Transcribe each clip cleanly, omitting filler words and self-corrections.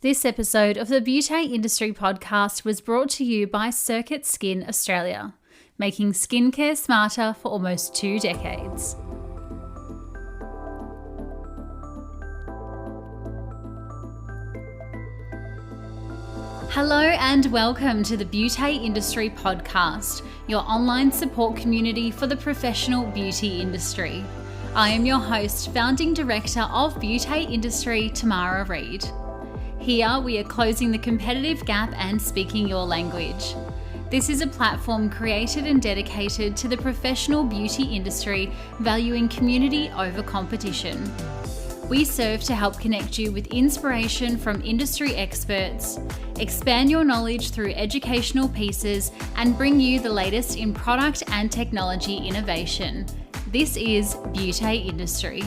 This episode of the Beauty Industry Podcast was brought to you by Circuit Skin Australia, making skincare smarter for almost 2 decades. Hello and welcome to the Beauty Industry Podcast, your online support community for the professional beauty industry. I am your host, founding director of Beauty Industry, Tamara Reid. Here we are closing the competitive gap and speaking your language. This is a platform created and dedicated to the professional beauty industry, valuing community over competition. We serve to help connect you with inspiration from industry experts, expand your knowledge through educational pieces, and bring you the latest in product and technology innovation. This is Beauty Industry.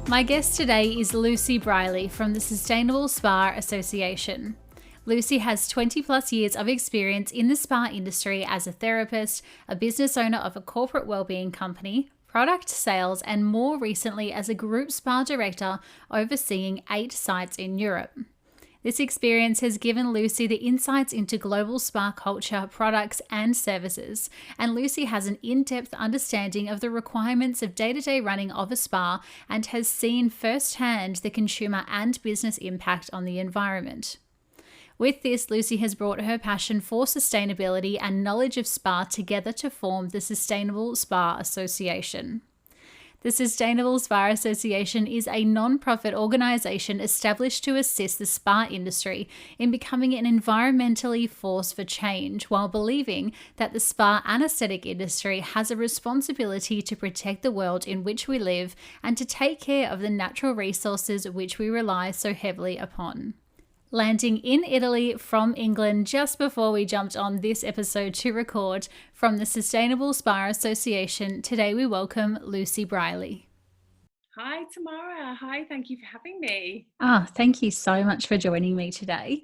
My guest today is Lucy Brialey from the Sustainable Spa Association. Lucy has 20 plus years of experience in the spa industry as a therapist, a business owner of a corporate wellbeing company, product sales, and more recently as a group spa director overseeing 8 sites in Europe. This experience has given Lucy the insights into global spa culture, products, and services, and Lucy has an in-depth understanding of the requirements of day-to-day running of a spa and has seen firsthand the consumer and business impact on the environment. With this, Lucy has brought her passion for sustainability and knowledge of spa together to form the Sustainable Spa Association. The Sustainable Spa Association is a non-profit organisation established to assist the spa industry in becoming an environmentally force for change, while believing that the spa and aesthetic industry has a responsibility to protect the world in which we live and to take care of the natural resources which we rely so heavily upon. Landing in Italy from England just before we jumped on this episode to record from the Sustainable Spa Association, today we welcome Lucy Brialey. Hi, Tamara. Hi, thank you for having me. Thank you so much for joining me today.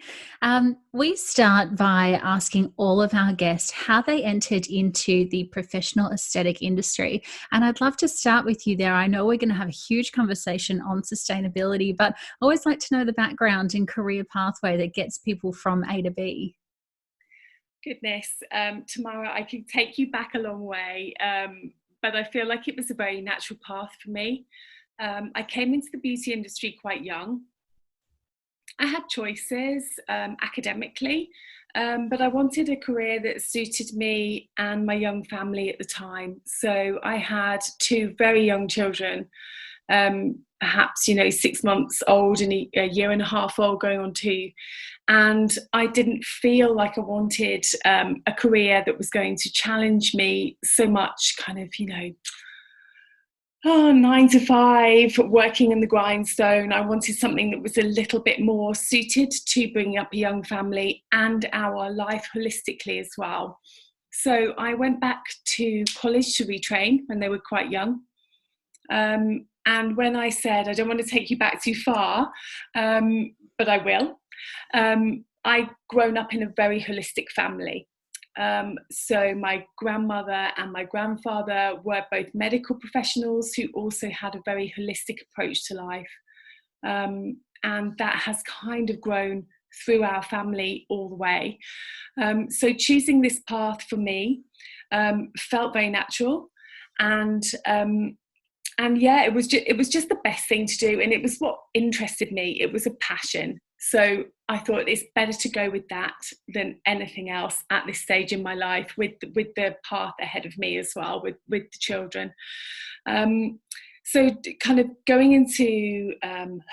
We start by asking all of our guests how they entered into the professional aesthetic industry. And I'd love to start with you there. I know we're going to have a huge conversation on sustainability, but I always like to know the background and career pathway that gets people from A to B. Goodness, Tamara, I could take you back a long way, but I feel like it was a very natural path for me. I came into the beauty industry quite young. I had choices academically, but I wanted a career that suited me and my young family at the time. So I had 2 very young children, perhaps 6 months old and a year and a half old going on 2. And I didn't feel like I wanted a career that was going to challenge me so much, kind of 9 to 5, working in the grindstone. I wanted something that was a little bit more suited to bringing up a young family and our life holistically as well. So I went back to college to retrain when they were quite young. And when I said, I don't want to take you back too far, but I will, I'd grown up in a very holistic family. So my grandmother and my grandfather were both medical professionals who also had a very holistic approach to life. And that has kind of grown through our family all the way. So choosing this path for me felt very natural. And yeah, it was just the best thing to do. And it was what interested me. It was a passion. So I thought it's better to go with that than anything else at this stage in my life, with the path ahead of me as well, with the children. So kind of going into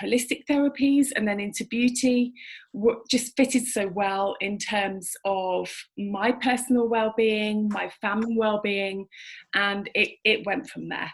holistic therapies and then into beauty just fitted so well in terms of my personal well-being, my family well-being, and it went from there.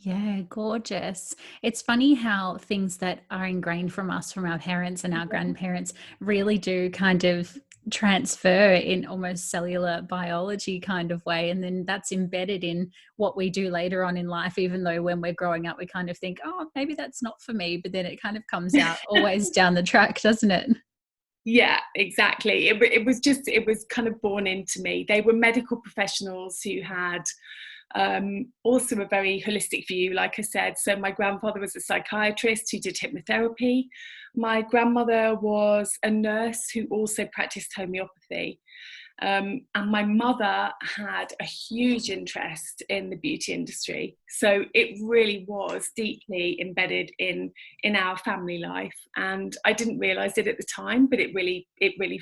Yeah, gorgeous. It's funny how things that are ingrained from us, from our parents and our grandparents, really do kind of transfer in almost cellular biology kind of way. And then that's embedded in what we do later on in life, even though when we're growing up, we kind of think, oh, maybe that's not for me. But then it kind of comes out always down the track, doesn't it? Yeah, exactly. It was kind of born into me. They were medical professionals who had Also a very holistic view, like I said. So my grandfather was a psychiatrist who did hypnotherapy. My grandmother was a nurse who also practiced homeopathy. And my mother had a huge interest in the beauty industry. So it really was deeply embedded in our family life. And I didn't realise it at the time, but it really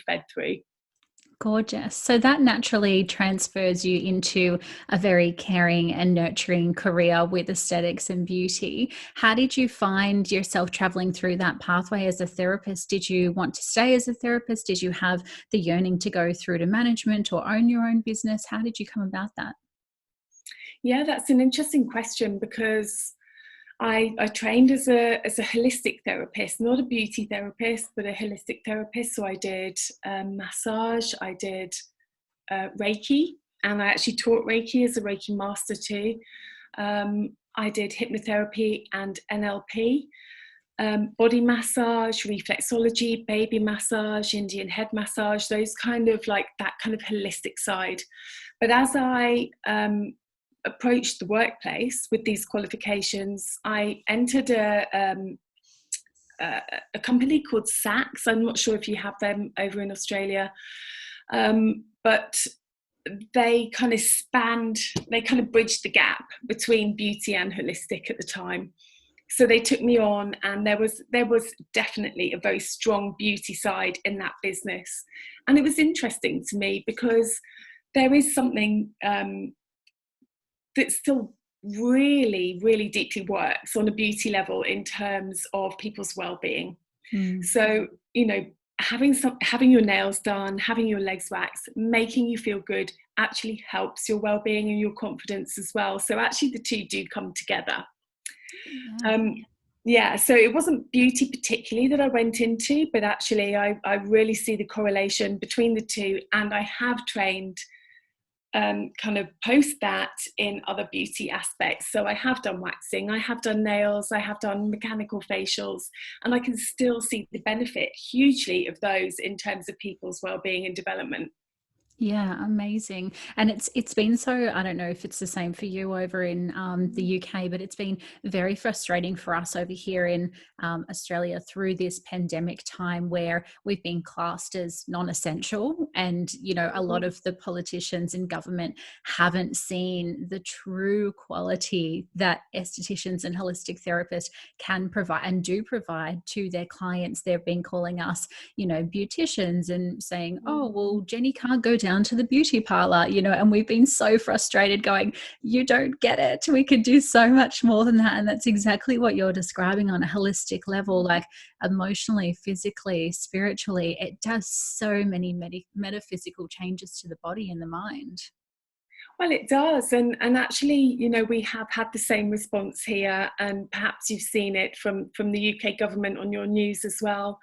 fed through. Gorgeous. So that naturally transfers you into a very caring and nurturing career with aesthetics and beauty. How did you find yourself traveling through that pathway as a therapist? Did you want to stay as a therapist? Did you have the yearning to go through to management or own your own business? How did you come about that? Yeah, that's an interesting question, because I trained as a holistic therapist, not a beauty therapist, but a holistic therapist. So I did massage, I did Reiki, and I actually taught Reiki as a Reiki master too. I did hypnotherapy and NLP, body massage, reflexology, baby massage, Indian head massage, those kind of like that kind of holistic side. But as I approached the workplace with these qualifications, I entered a company called Saks. I'm not sure if you have them over in Australia, but they kind of bridged the gap between beauty and holistic at the time. So they took me on, and there was definitely a very strong beauty side in that business. And it was interesting to me because there is something that still really, really deeply works on a beauty level in terms of people's well-being. So, you know, having your nails done, having your legs waxed, making you feel good actually helps your well-being and your confidence as well. So actually the two do come together. Yeah, so it wasn't beauty particularly that I went into, but actually I really see the correlation between the two, and I have trained kind of post that in other beauty aspects. So I have done waxing, I have done nails, I have done mechanical facials, and I can still see the benefit hugely of those in terms of people's well-being and development. Yeah, amazing. And it's been so, I don't know if it's the same for you over in the UK, but it's been very frustrating for us over here in Australia through this pandemic time where we've been classed as non-essential. And, you know, a lot of the politicians in government haven't seen the true quality that estheticians and holistic therapists can provide and do provide to their clients. They've been calling us, you know, beauticians and saying, oh, well, Jenny can't go down to the beauty parlor, you know, and we've been so frustrated going, you don't get it. We could do so much more than that. And that's exactly what you're describing on a holistic level, like emotionally, physically, spiritually. It does so many metaphysical changes to the body and the mind. Well, it does. And actually, you know, we have had the same response here, and perhaps you've seen it from the UK government on your news as well,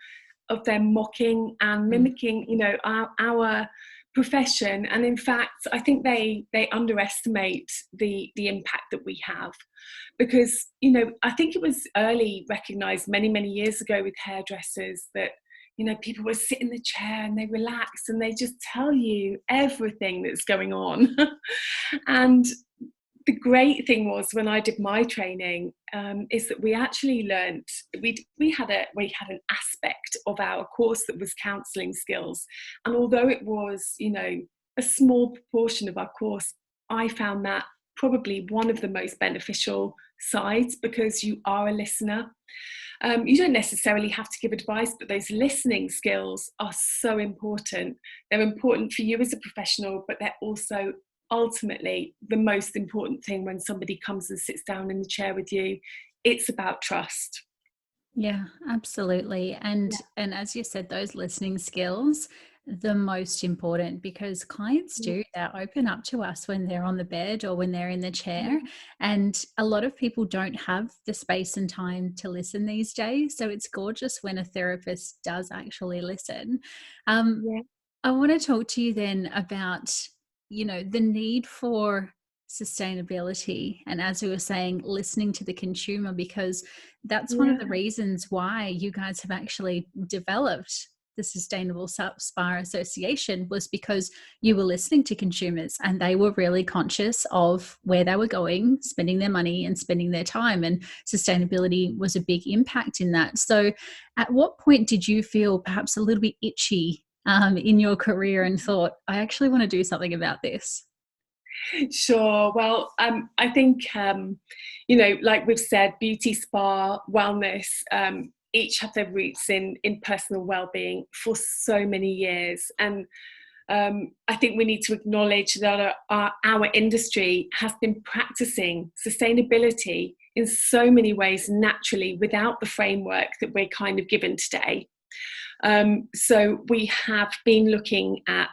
of them mocking and mimicking, you know, our profession. And in fact, I think they underestimate the impact that we have, because, you know, I think it was early recognized many years ago with hairdressers that, you know, people would sit in the chair and they relax and they just tell you everything that's going on. And the great thing was, when I did my training, is that we actually learnt, we had an aspect of our course that was counselling skills. And although it was, you know, a small proportion of our course, I found that probably one of the most beneficial sides, because you are a listener. You don't necessarily have to give advice, but those listening skills are so important. They're important for you as a professional, but they're also ultimately the most important thing when somebody comes and sits down in the chair with you. It's about trust. Yeah, absolutely. And as you said, those listening skills, the most important, because clients Yeah. do, they open up to us when they're on the bed or when they're in the chair. And a lot of people don't have the space and time to listen these days. So it's gorgeous when a therapist does actually listen. Um, Yeah. I want to talk to you then about, you know, the need for sustainability. And as we were saying, listening to the consumer, because that's one of Yeah. the reasons why you guys have actually developed the Sustainable Spa Association was because you were listening to consumers and they were really conscious of where they were going, spending their money and spending their time, and sustainability was a big impact in that. So at what point did you feel perhaps a little bit itchy in your career and thought, I actually want to do something about this? Sure. Well, I think, like we've said, beauty, spa, wellness, each have their roots in personal well-being for so many years. And I think we need to acknowledge that our industry has been practicing sustainability in so many ways naturally without the framework that we're kind of given today. So we have been looking at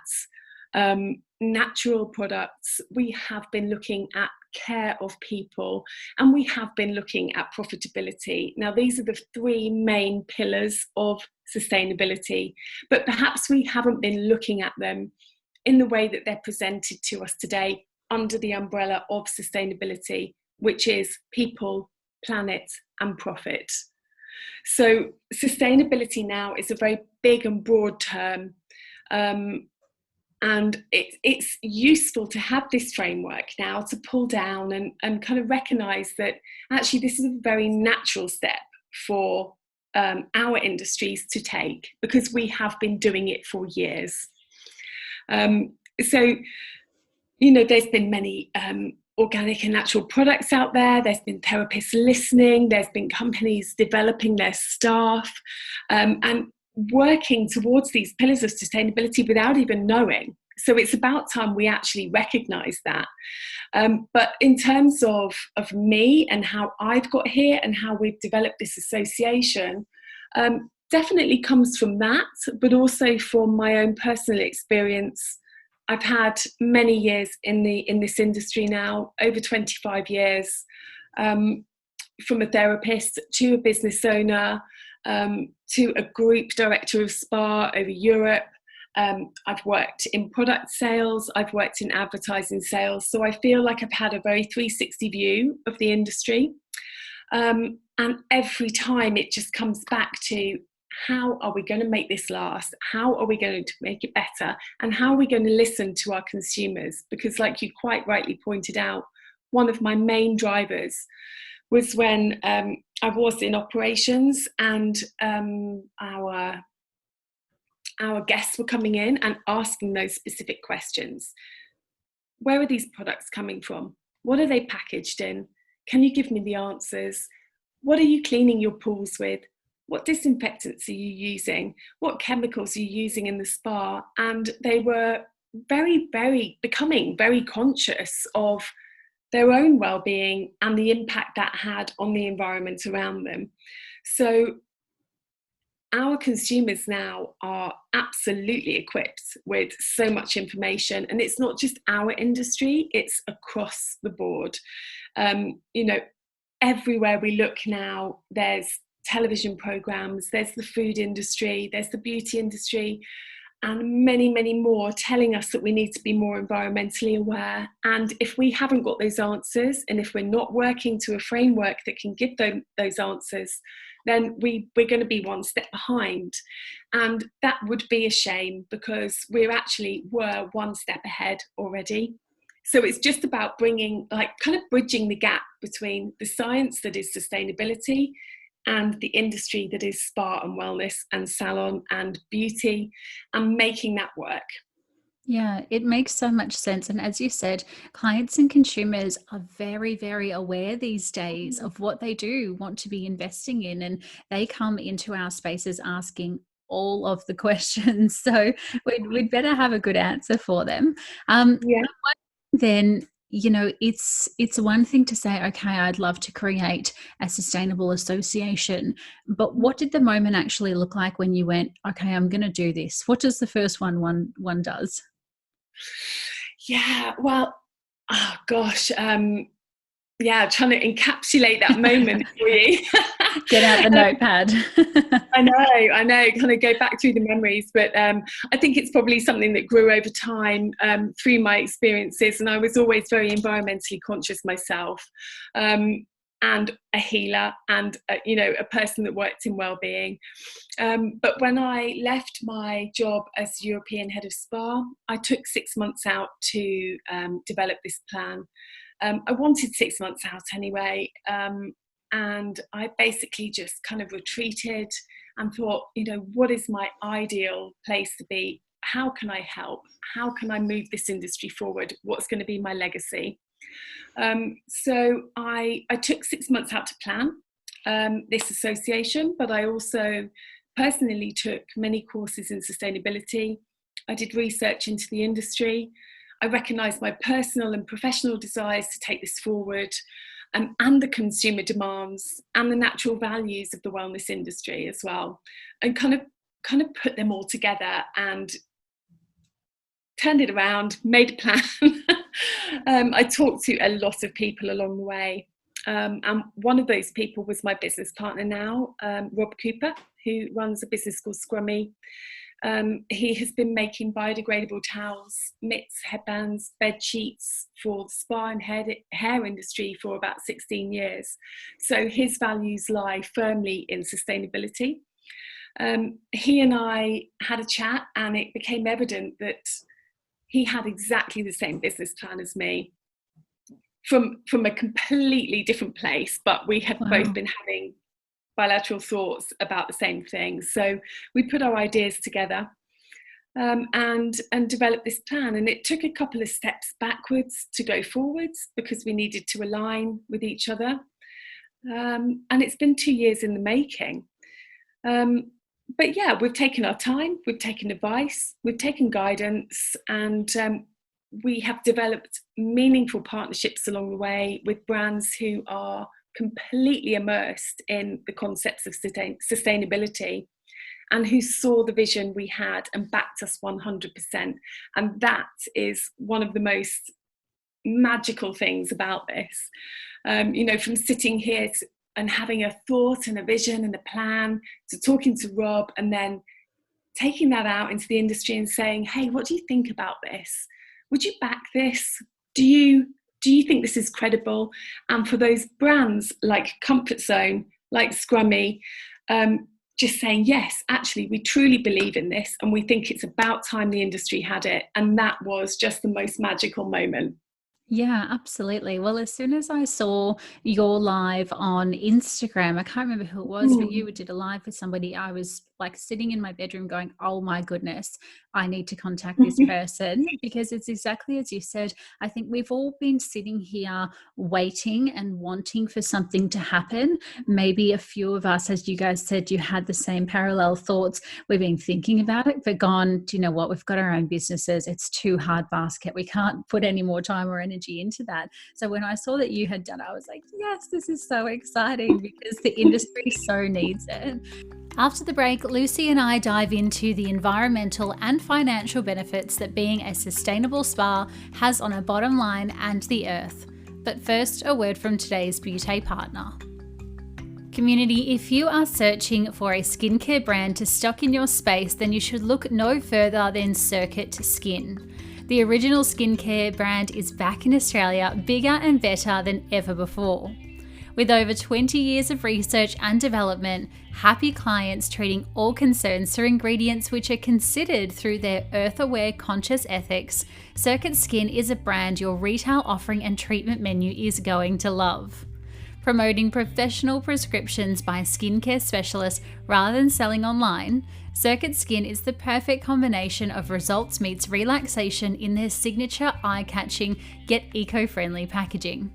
natural products, we have been looking at care of people, and we have been looking at profitability. Now, these are the three main pillars of sustainability, but perhaps we haven't been looking at them in the way that they're presented to us today under the umbrella of sustainability, which is people, planet, and profit. So sustainability now is a very big and broad term. And it's useful to have this framework now to pull down and kind of recognise that actually this is a very natural step for our industries to take, because we have been doing it for years. So, there's been many organic and natural products out there. There's been therapists listening. There's been companies developing their staff and working towards these pillars of sustainability without even knowing. So it's about time we actually recognise that. But in terms of me and how I've got here and how we've developed this association, definitely comes from that, but also from my own personal experience. I've had many years in this industry now, over 25 years, from a therapist to a business owner, to a group director of spa over Europe. I've worked in product sales, I've worked in advertising sales, so I feel like I've had a very 360 view of the industry. And every time it just comes back to, how are we going to make this last? How are we going to make it better? And how are we going to listen to our consumers? Because like you quite rightly pointed out, one of my main drivers was when I was in operations and our guests were coming in and asking those specific questions. Where are these products coming from? What are they packaged in? Can you give me the answers? What are you cleaning your pools with? What disinfectants are you using? What chemicals are you using in the spa? And they were becoming very conscious of their own well-being and the impact that had on the environment around them. So our consumers now are absolutely equipped with so much information, and it's not just our industry, it's across the board. Everywhere we look now, there's television programs, there's the food industry, there's the beauty industry, and many, many more telling us that we need to be more environmentally aware. And if we haven't got those answers, and if we're not working to a framework that can give those answers, then we're going to be one step behind. And that would be a shame, because we're one step ahead already. So it's just about bringing, kind of bridging the gap between the science that is sustainability and the industry that is spa and wellness and salon and beauty, and making that work. Yeah, it makes so much sense. And as you said, clients and consumers are very, very aware these days of what they do want to be investing in. And they come into our spaces asking all of the questions. So we'd better have a good answer for them. Then, it's one thing to say, okay, I'd love to create a sustainable association. But what did the moment actually look like when you went, okay, I'm going to do this? What does the first one does? Yeah, well, oh gosh, trying to encapsulate that moment for you. Get out the notepad. I know, kind of go back through the memories, but I think it's probably something that grew over time through my experiences, and I was always very environmentally conscious myself. And and a healer and a person that worked in well-being. But when I left my job as European head of spa, I took 6 months out to develop this plan. I wanted 6 months out anyway, and I basically just kind of retreated and thought, what is my ideal place to be? How can I help? How can I move this industry forward? What's going to be my legacy? So I took 6 months out to plan this association, but I also personally took many courses in sustainability. I did research into the industry. I recognised my personal and professional desires to take this forward, and the consumer demands and the natural values of the wellness industry as well, and kind of put them all together and turned it around, made a plan. I talked to a lot of people along the way. And one of those people was my business partner now, Rob Cooper, who runs a business called Scrummy. He has been making biodegradable towels, mitts, headbands, bed sheets for the spa and hair industry for about 16 years. So his values lie firmly in sustainability. He and I had a chat, and it became evident that he had exactly the same business plan as me, from a completely different place, but we had both been having bilateral thoughts about the same thing. So we put our ideas together and developed this plan. And it took a couple of steps backwards to go forwards because we needed to align with each other. And it's been 2 years in the making. But yeah, we've taken our time, we've taken advice, we've taken guidance, and we have developed meaningful partnerships along the way with brands who are completely immersed in the concepts of sustainability and who saw the vision we had and backed us 100%. And that is one of the most magical things about this. From sitting here and having a thought and a vision and a plan, to talking to Rob and then taking that out into the industry and saying, hey, what do you think about this? Would you back this? Do you think this is credible? And for those brands like Comfort Zone, like Scrummy, just saying, yes, actually, we truly believe in this and we think it's about time the industry had it. And that was just the most magical moment. Yeah, absolutely. Well, as soon as I saw your live on Instagram, I can't remember who it was, but you did a live with somebody. I was like sitting in my bedroom going, oh my goodness, I need to contact this person, because it's exactly as you said. I think we've all been sitting here waiting and wanting for something to happen. Maybe a few of us, as you guys said, you had the same parallel thoughts. We've been thinking about it, but gone, do you know what? We've got our own businesses. It's too hard basket. We can't put any more time or energy into that. So when I saw that you had done it, I was like, yes, this is so exciting, because the industry so needs it. After the break, Lucy and I dive into the environmental and financial benefits that being a sustainable spa has on our bottom line and the earth. But first, a word from today's beauty partner. Community, if you are searching for a skincare brand to stock in your space, then you should look no further than Circuit Skin. The original skincare brand is back in Australia, bigger and better than ever before. With over 20 years of research and development, happy clients treating all concerns through ingredients which are considered through their earth-aware conscious ethics, Circuit Skin is a brand your retail offering and treatment menu is going to love. Promoting professional prescriptions by skincare specialists rather than selling online, Circuit Skin is the perfect combination of results meets relaxation in their signature eye-catching yet eco-friendly packaging.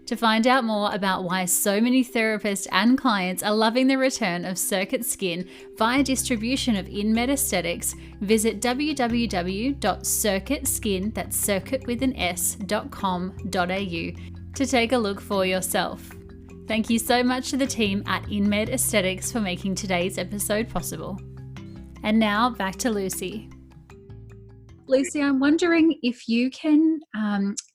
To find out more about why so many therapists and clients are loving the return of Circuit Skin via distribution of InMed Aesthetics, visit www.circuitskin, that's circuit with an s.com.au, to take a look for yourself. Thank you so much to the team at InMed Aesthetics for making today's episode possible. And now back to Lucy. Lucy, I'm wondering if you can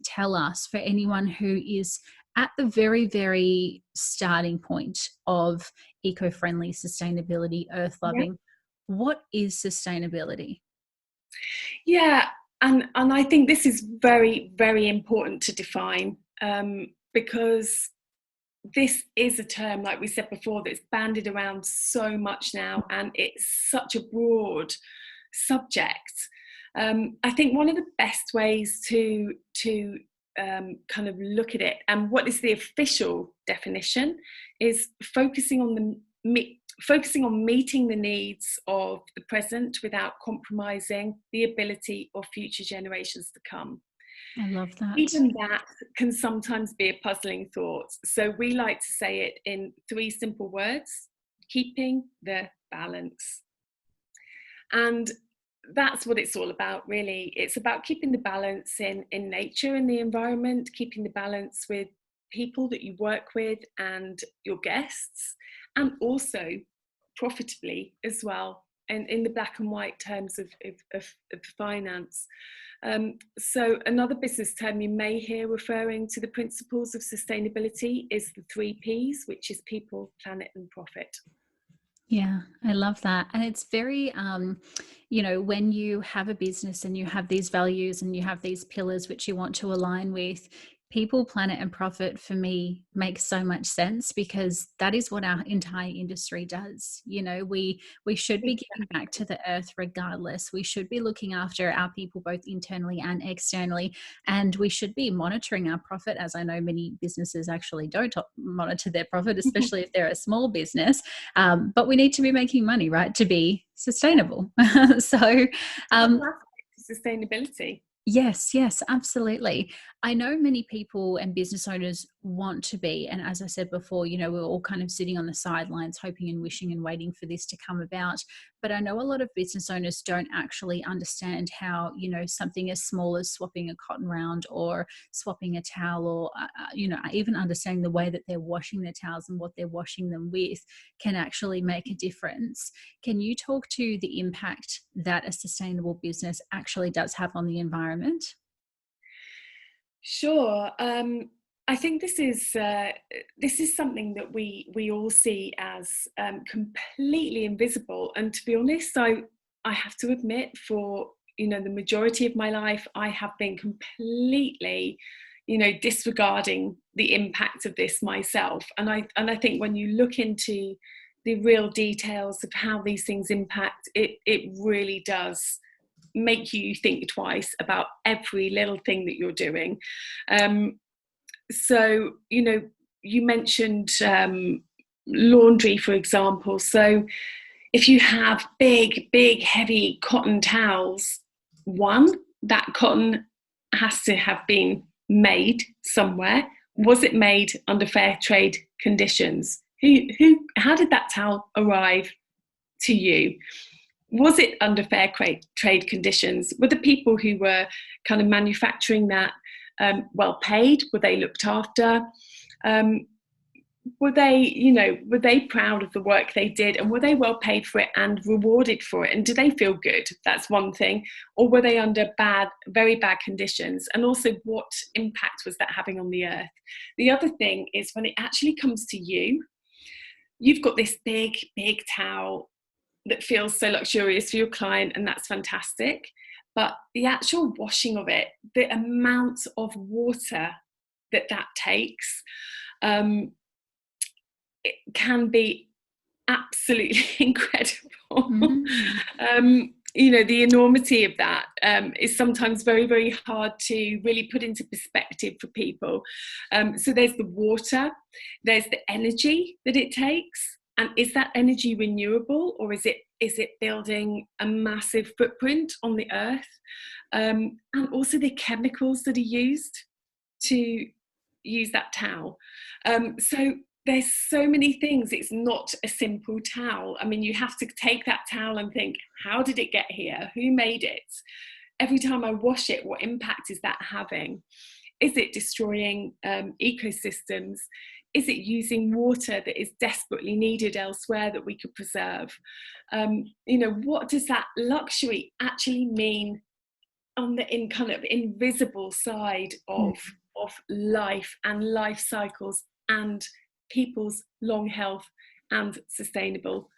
tell us, for anyone who is at the very, very starting point of eco-friendly sustainability, earth-loving, what is sustainability? Yeah, and I think this is very, very important to define, because this is a term, like we said before, that's bandied around so much now, and it's such a broad subject. I think one of the best ways to kind of look at it, and what is the official definition, is focusing on meeting the needs of the present without compromising the ability of future generations to come. I love that. Even that can sometimes be a puzzling thought. So we like to say it in 3 simple words: keeping the balance. And that's what it's all about, really. It's about keeping the balance in nature and the environment, keeping the balance with people that you work with and your guests, and also profitably as well, and in the black and white terms of finance. So another business term you may hear referring to the principles of sustainability is the 3 Ps, which is people, planet, and profit. Yeah, I love that. And it's very, when you have a business and you have these values and you have these pillars which you want to align with, people, planet, and profit, for me, makes so much sense, because that is what our entire industry does. We should be giving back to the earth regardless. We should be looking after our people both internally and externally, and we should be monitoring our profit, as I know many businesses actually don't monitor their profit, especially if they're a small business. But we need to be making money, right, to be sustainable. So sustainability. Yes, absolutely. I know many people and business owners want to be, and as I said before, we're all kind of sitting on the sidelines, hoping and wishing and waiting for this to come about. But I know a lot of business owners don't actually understand how, something as small as swapping a cotton round or swapping a towel, or, even understanding the way that they're washing their towels and what they're washing them with can actually make a difference. Can you talk to the impact that a sustainable business actually does have on the environment? Sure. I think this is something that we all see as completely invisible. And to be honest, I have to admit, for the majority of my life, I have been completely disregarding the impact of this myself. And I think when you look into the real details of how these things impact, it really does make you think twice about every little thing that you're doing. So you mentioned laundry, for example. So if you have big heavy cotton towels, one, that cotton has to have been made somewhere. Was it made under fair trade conditions? How did that towel arrive to you? Was it under fair trade conditions? Were the people who were kind of manufacturing that well paid? Were they looked after? Were they proud of the work they did, and were they well paid for it and rewarded for it? And do they feel good? That's one thing. Or were they under very bad conditions? And also, what impact was that having on the earth? The other thing is, when it actually comes to you've got this big towel that feels so luxurious for your client, and that's fantastic. But the actual washing of it, the amount of water that takes, it can be absolutely incredible. The enormity of that is sometimes very, very hard to really put into perspective for people. So there's the water, there's the energy that it takes. And is that energy renewable, or is it building a massive footprint on the earth? And also the chemicals that are used to use that towel. So there's so many things. It's not a simple towel. I mean, you have to take that towel and think, how did it get here? Who made it? Every time I wash it, what impact is that having? Is it destroying ecosystems? Is it using water that is desperately needed elsewhere that we could preserve? What does that luxury actually mean on the kind of invisible side of life and life cycles and people's long health and sustainable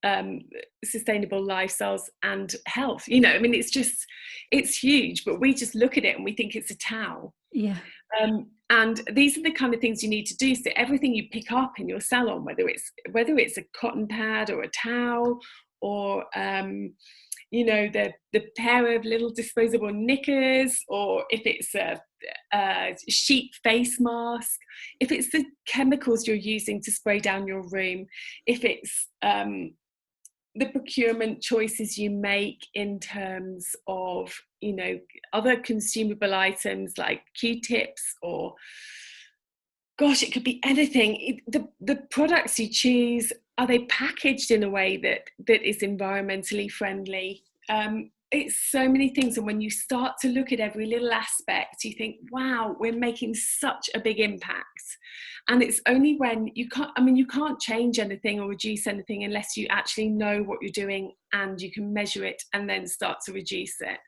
lifestyles and health? It's huge, but we just look at it and we think it's a towel. Yeah. And these are the kind of things you need to do. So everything you pick up in your salon, whether it's a cotton pad or a towel, or the pair of little disposable knickers, or if it's a sheet face mask, if it's the chemicals you're using to spray down your room, if it's the procurement choices you make in terms of, other consumable items like Q-tips, or gosh, it could be anything. The products you choose, are they packaged in a way that is environmentally friendly? It's so many things, and when you start to look at every little aspect, you think, wow, we're making such a big impact. And it's only when you can't change anything or reduce anything unless you actually know what you're doing and you can measure it and then start to reduce it.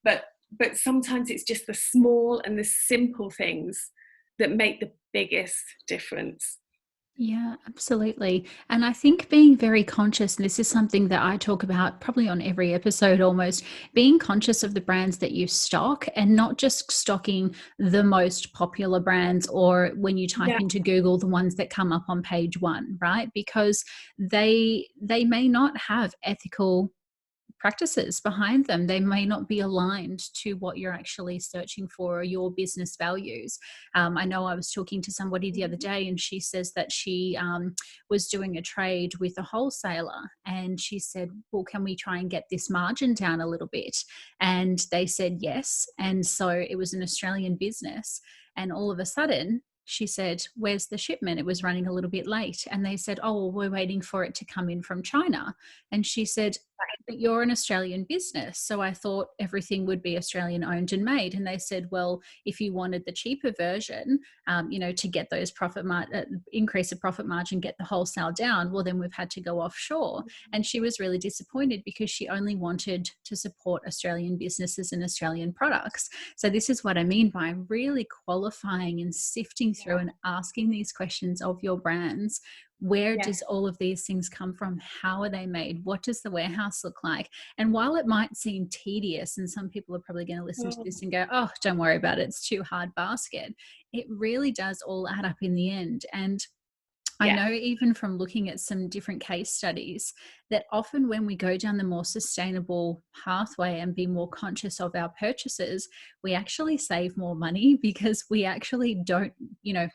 But sometimes it's just the small and the simple things that make the biggest difference. Yeah, absolutely. And I think being very conscious, and this is something that I talk about probably on every episode almost, being conscious of the brands that you stock and not just stocking the most popular brands, or when you type into Google, the ones that come up on page one, right? Because they may not have ethical practices behind them. They may not be aligned to what you're actually searching for or your business values. I know I was talking to somebody the other day, and she says that she was doing a trade with a wholesaler, and she said, well, can we try and get this margin down a little bit? And they said yes. And so it was an Australian business. And all of a sudden, she said, where's the shipment? It was running a little bit late. And they said, oh, well, we're waiting for it to come in from China. And she said, but you're an Australian business, so I thought everything would be Australian owned and made. And they said, well, if you wanted the cheaper version, to get those increase the profit margin, get the wholesale down, well, then we've had to go offshore. And she was really disappointed because she only wanted to support Australian businesses and Australian products. So this is what I mean by really qualifying and sifting through and asking these questions of your brands. Where does all of these things come from? How are they made? What does the warehouse look like? And while it might seem tedious, and some people are probably going to listen to this and go, oh, don't worry about it, it's too hard basket, it really does all add up in the end. And I know even from looking at some different case studies that often when we go down the more sustainable pathway and be more conscious of our purchases, we actually save more money because we actually don't,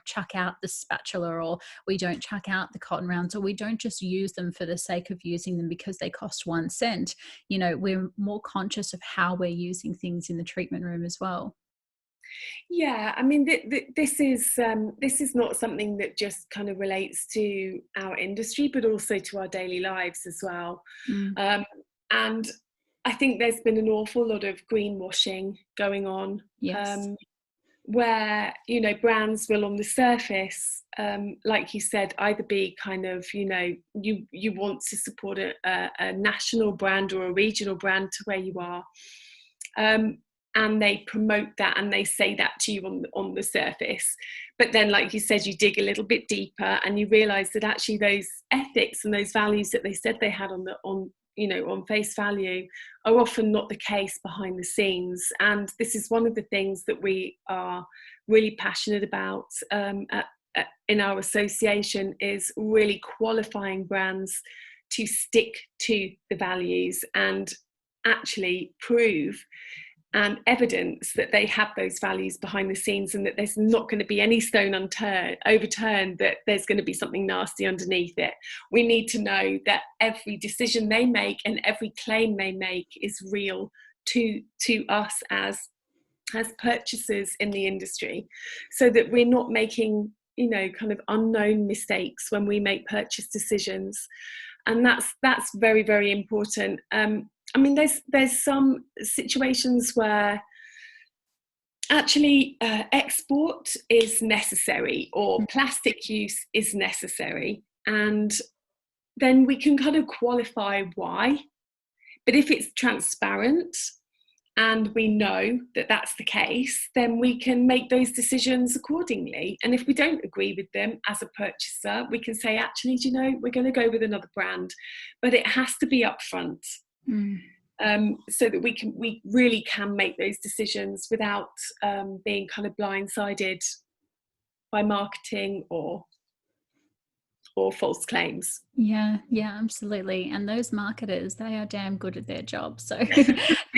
chuck out the spatula, or we don't chuck out the cotton rounds, or we don't just use them for the sake of using them because they cost 1 cent. We're more conscious of how we're using things in the treatment room as well. Yeah, I mean, this is not something that just kind of relates to our industry, but also to our daily lives as well. And I think there's been an awful lot of greenwashing going on. Yes. Where brands will on the surface, like you said, either be kind of you want to support a national brand or a regional brand to where you are, and they promote that and they say that to you on the surface. But then, like you said, you dig a little bit deeper and you realise that actually those ethics and those values that they said they had on face value are often not the case behind the scenes. And this is one of the things that we are really passionate about in our association, is really qualifying brands to stick to the values and actually prove and evidence that they have those values behind the scenes, and that there's not going to be any stone overturned, that there's going to be something nasty underneath it. We need to know that every decision they make and every claim they make is real to us as purchasers in the industry, so that we're not making kind of unknown mistakes when we make purchase decisions. And that's very, very important. I mean, there's some situations where actually export is necessary, or plastic use is necessary, and then we can kind of qualify why. But if it's transparent and we know that that's the case, then we can make those decisions accordingly. And if we don't agree with them as a purchaser, we can say, actually, we're going to go with another brand, but it has to be upfront. So that we really can make those decisions without being kind of blindsided by marketing or false claims. Yeah, absolutely. And those marketers, they are damn good at their job. So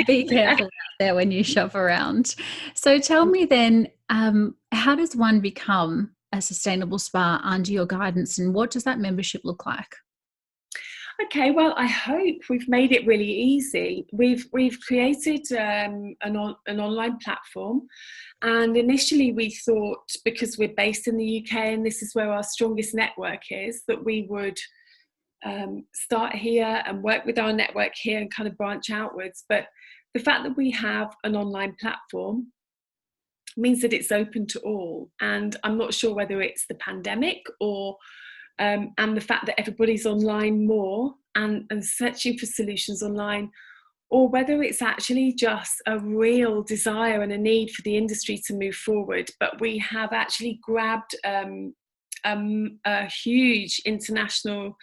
be careful out there when you shop around. So tell me then, how does one become a sustainable spa under your guidance, and what does that membership look like? Okay, well, I hope we've made it really easy. We've created an online platform, and initially we thought, because we're based in the UK and this is where our strongest network is, that we would start here and work with our network here and kind of branch outwards. But the fact that we have an online platform means that it's open to all, and I'm not sure whether it's the pandemic or and the fact that everybody's online more and searching for solutions online, or whether it's actually just a real desire and a need for the industry to move forward. But we have actually grabbed a huge international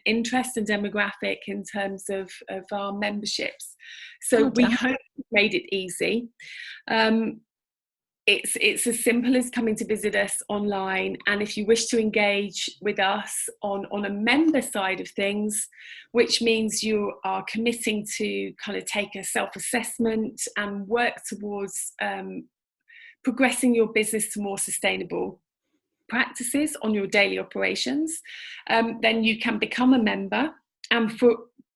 interest and demographic in terms of our memberships. So we hope we've made it easy. It's as simple as coming to visit us online, and if you wish to engage with us on a member side of things, which means you are committing to kind of take a self-assessment and work towards progressing your business to more sustainable practices on your daily operations, then you can become a member. And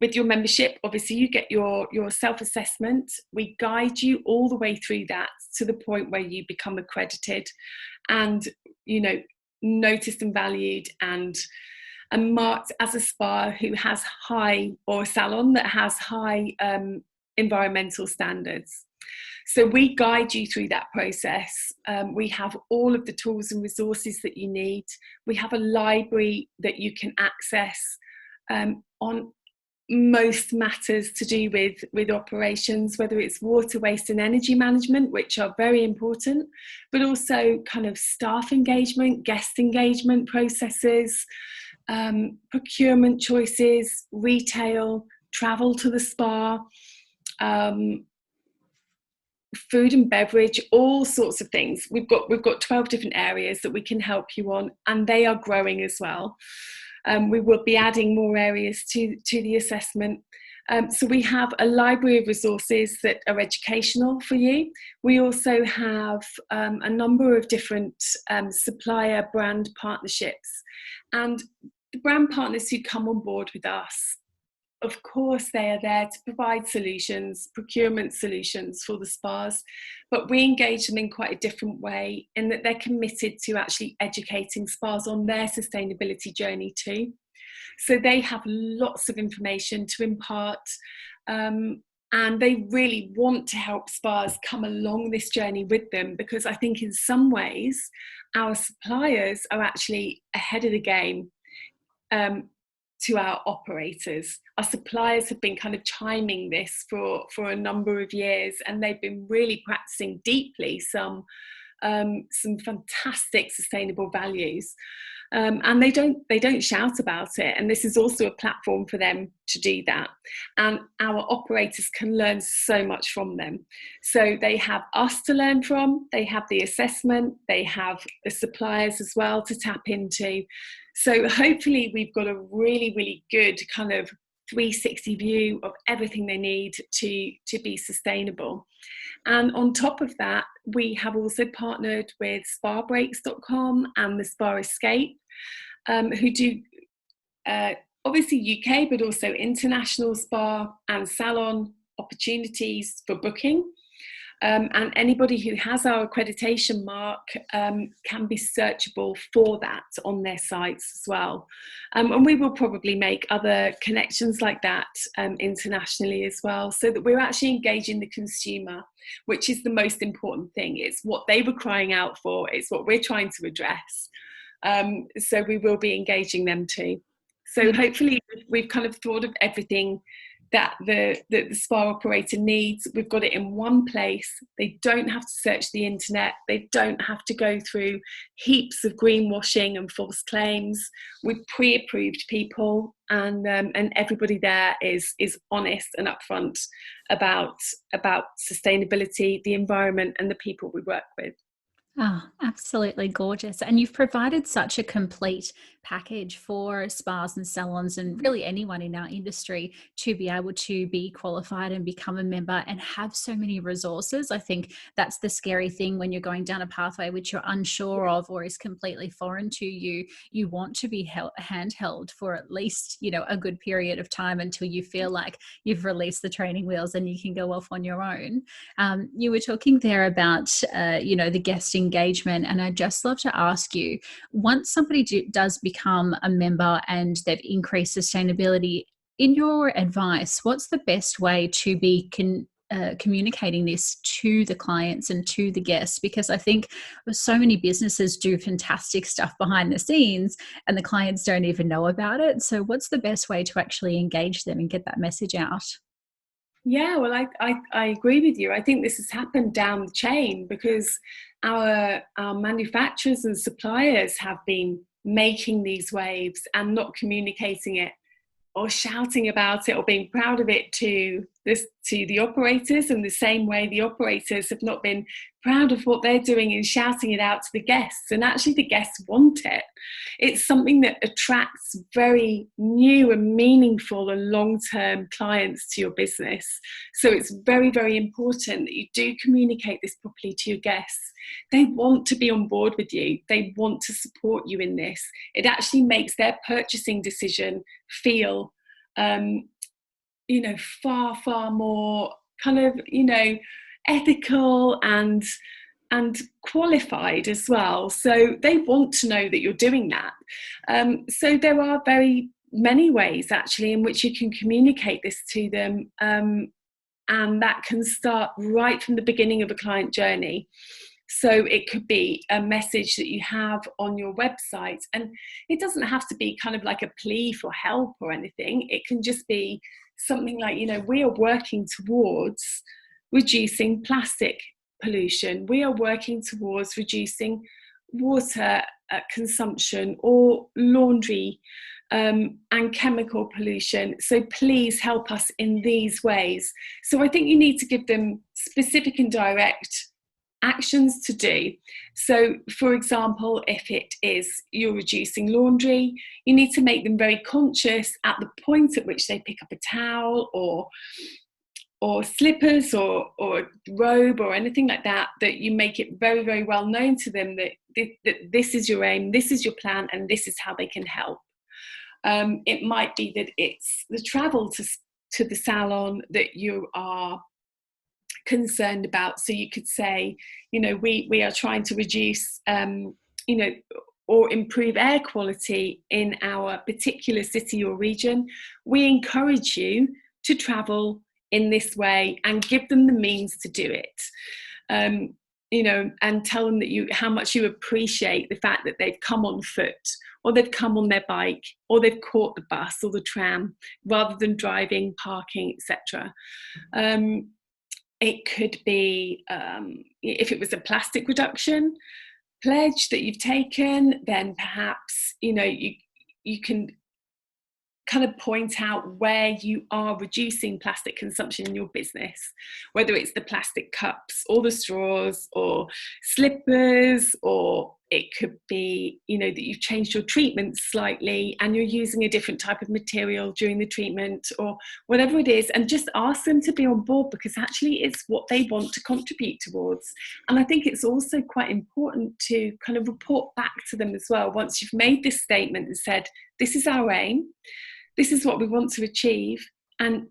with your membership, obviously you get your self-assessment. We guide you all the way through that to the point where you become accredited and, you know, noticed and valued and marked as a spa who has high, or a salon that has high environmental standards. So we guide you through that process. We have all of the tools and resources that you need. We have a library that you can access on most matters to do with operations, whether it's water, waste and energy management, which are very important, but also kind of staff engagement, guest engagement processes, procurement choices, retail, travel to the spa, food and beverage, all sorts of things. We've got 12 different areas that we can help you on, and they are growing as well. We will be adding more areas to the assessment. So we have a library of resources that are educational for you. We also have a number of different supplier brand partnerships, and the brand partners who come on board with us, of course, they are there to provide solutions, procurement solutions for the spas, but we engage them in quite a different way, in that they're committed to actually educating spas on their sustainability journey too. So they have lots of information to impart, and they really want to help spas come along this journey with them, because I think in some ways our suppliers are actually ahead of the game to our operators. Our suppliers have been kind of chiming this for a number of years, and they've been really practicing deeply some fantastic sustainable values. And they don't shout about it, and this is also a platform for them to do that, and our operators can learn so much from them. So they have us to learn from, they have the assessment, they have the suppliers as well to tap into. So hopefully we've got a really, really good kind of 360 view of everything they need to be sustainable. And on top of that, we have also partnered with spabreaks.com and the Spa Escape, who do obviously UK, but also international spa and salon opportunities for booking. And anybody who has our accreditation mark can be searchable for that on their sites as well. And we will probably make other connections like that internationally as well, so that we're actually engaging the consumer, which is the most important thing. It's what they were crying out for. It's what we're trying to address. So we will be engaging them too. So hopefully we've kind of thought of everything that the spa operator needs. We've got it in one place. They don't have to search the internet. They don't have to go through heaps of greenwashing and false claims. We've pre-approved people, and everybody there is honest and upfront about sustainability, the environment, and the people we work with. Oh, absolutely gorgeous. And you've provided such a complete package for spas and salons and really anyone in our industry to be able to be qualified and become a member and have so many resources. I think that's the scary thing when you're going down a pathway which you're unsure of or is completely foreign to you. You want to be handheld for at least, a good period of time until you feel like you've released the training wheels and you can go off on your own. You were talking there about, the guest engagement, and I'd just love to ask you, once somebody does become a member and they've increased sustainability, in your advice, what's the best way to be communicating this to the clients and to the guests? Because I think so many businesses do fantastic stuff behind the scenes and the clients don't even know about it. So what's the best way to actually engage them and get that message out? Yeah, well, I agree with you. I think this has happened down the chain because our manufacturers and suppliers have been making these waves and not communicating it or shouting about it or being proud of it to the operators, in the same way the operators have not been proud of what they're doing and shouting it out to the guests. And actually the guests want it. It's something that attracts very new and meaningful and long-term clients to your business. So it's very, very important that you do communicate this properly to your guests. They want to be on board with you. They want to support you in this. It actually makes their purchasing decision feel far, far more kind of, ethical and qualified as well. So they want to know that you're doing that. So there are very many ways actually in which you can communicate this to them. And that can start right from the beginning of a client journey. So it could be a message that you have on your website, and it doesn't have to be kind of like a plea for help or anything. It can just be something like, we are working towards reducing plastic pollution. We are working towards reducing water consumption or laundry and chemical pollution. So please help us in these ways. So I think you need to give them specific and direct actions to do. So for example, if it is you're reducing laundry, you need to make them very conscious at the point at which they pick up a towel or slippers or a robe or anything like that, that you make it very, very well known to them that this is your aim, this is your plan, and this is how they can help. It might be that it's the travel to the salon that you are concerned about. So you could say, we are trying to reduce, or improve air quality in our particular city or region. We encourage you to travel in this way and give them the means to do it. And tell them that how much you appreciate the fact that they've come on foot, or they've come on their bike, or they've caught the bus or the tram rather than driving, parking, etc. It could be, if it was a plastic reduction pledge that you've taken, then perhaps, you can kind of point out where you are reducing plastic consumption in your business, whether it's the plastic cups or the straws or slippers, or it could be, that you've changed your treatment slightly and you're using a different type of material during the treatment or whatever it is, and just ask them to be on board, because actually it's what they want to contribute towards. And I think it's also quite important to kind of report back to them as well, once you've made this statement and said, this is our aim, this is what we want to achieve, and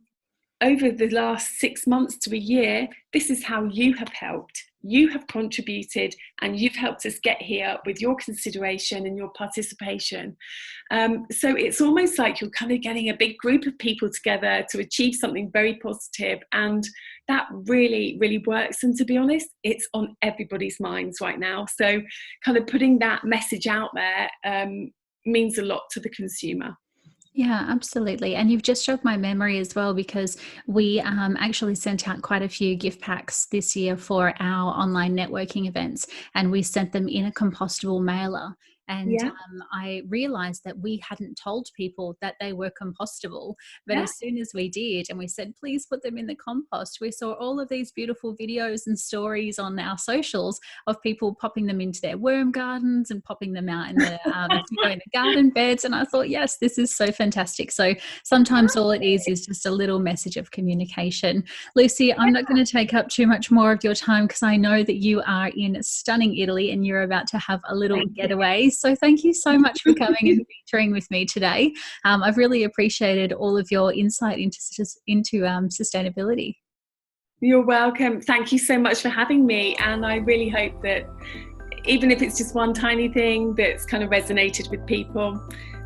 over the last 6 months to a year, this is how you have helped. You have contributed and you've helped us get here with your consideration and your participation. So it's almost like you're kind of getting a big group of people together to achieve something very positive, and that really, really works. And to be honest, it's on everybody's minds right now. So kind of putting that message out there means a lot to the consumer. Yeah, absolutely. And you've just jogged my memory as well, because we actually sent out quite a few gift packs this year for our online networking events, and we sent them in a compostable mailer. And Yeah. I realized that we hadn't told people that they were compostable. But Yeah. as soon as we did, and we said, please put them in the compost, we saw all of these beautiful videos and stories on our socials of people popping them into their worm gardens and popping them out in the, in the garden beds. And I thought, yes, this is so fantastic. So sometimes all it is just a little message of communication. Lucy, I'm not going to take up too much more of your time because I know that you are in stunning Italy and you're about to have a little getaway. So thank you so much for coming and featuring with me today. I've really appreciated all of your insight into sustainability. You're welcome. Thank you so much for having me. And I really hope that even if it's just one tiny thing that's kind of resonated with people,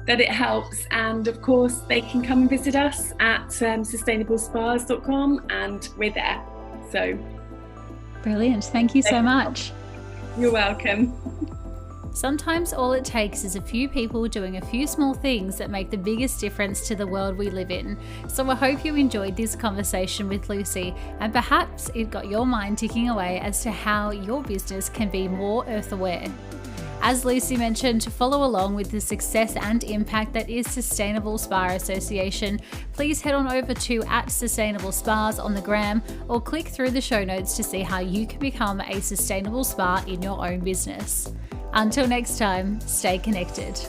that it helps. And of course, they can come and visit us at sustainablespas.com and we're there. So brilliant. Thank you so much. You're welcome. Sometimes all it takes is a few people doing a few small things that make the biggest difference to the world we live in. So I hope you enjoyed this conversation with Lucy, and perhaps it got your mind ticking away as to how your business can be more earth aware. As Lucy mentioned, to follow along with the success and impact that is Sustainable Spa Association, please head on over to @SustainableSpas on the gram or click through the show notes to see how you can become a sustainable spa in your own business. Until next time, stay connected.